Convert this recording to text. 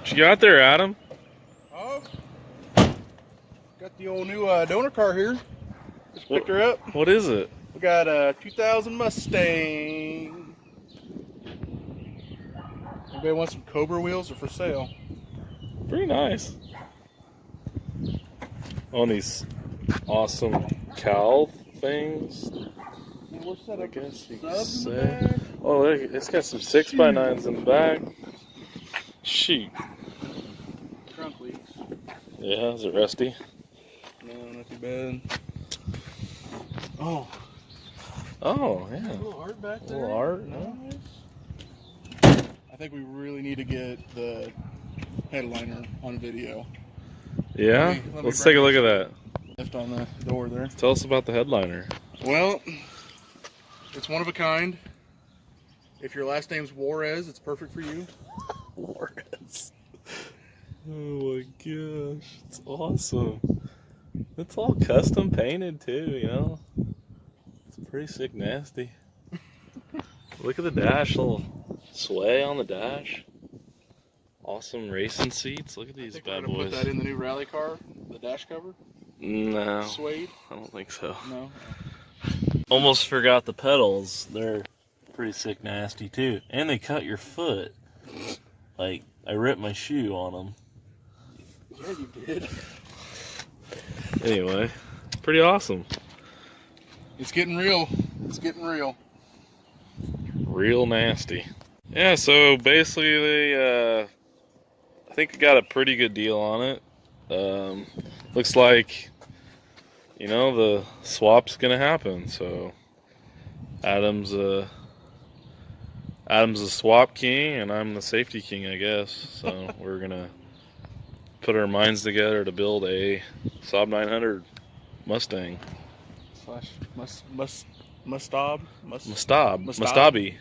What you got there, Adam? Oh, got the old new donor car here. Just picked her up. What is it? We got a 2000 Mustang. Anybody want some Cobra wheels? Are for sale. Pretty nice. On these awesome cowl things. We're set I up guess you could subs in the say. back. Oh, look, it's got some 6x9s in the back. Shoot. Trunk leaks. Yeah, is it rusty? No, not too bad. Oh. Oh, yeah. A little art back A there. little art. Nice. I think we really need to get the headliner on video. Yeah? Let's take a look at that. Lift on the door there. Tell us about the headliner. Well, it's one of a kind. If your last name's Juarez, it's perfect for you. Juarez. Oh my gosh, it's awesome. It's all custom painted too, you know? It's pretty sick nasty. Look at the dash, little sway on the dash. Awesome racing seats. Look at these bad boys. boys. Put that in the new rally car, the dash cover? No. Suede? I don't think so. No. Almost forgot the pedals. They're pretty sick nasty too. And they cut your foot. Like, I ripped my shoe on them. Yeah, you did. Anyway, pretty awesome. It's getting real. It's getting real. Real nasty. Yeah, so basically, I think I got a pretty good deal on it. Looks like, you know, the swap's gonna happen. So Adam's a swap king, and I'm the safety king, I guess. So we're gonna put our minds together to build a Saab 900 Mustang. Slash Mustabi. Mustabi.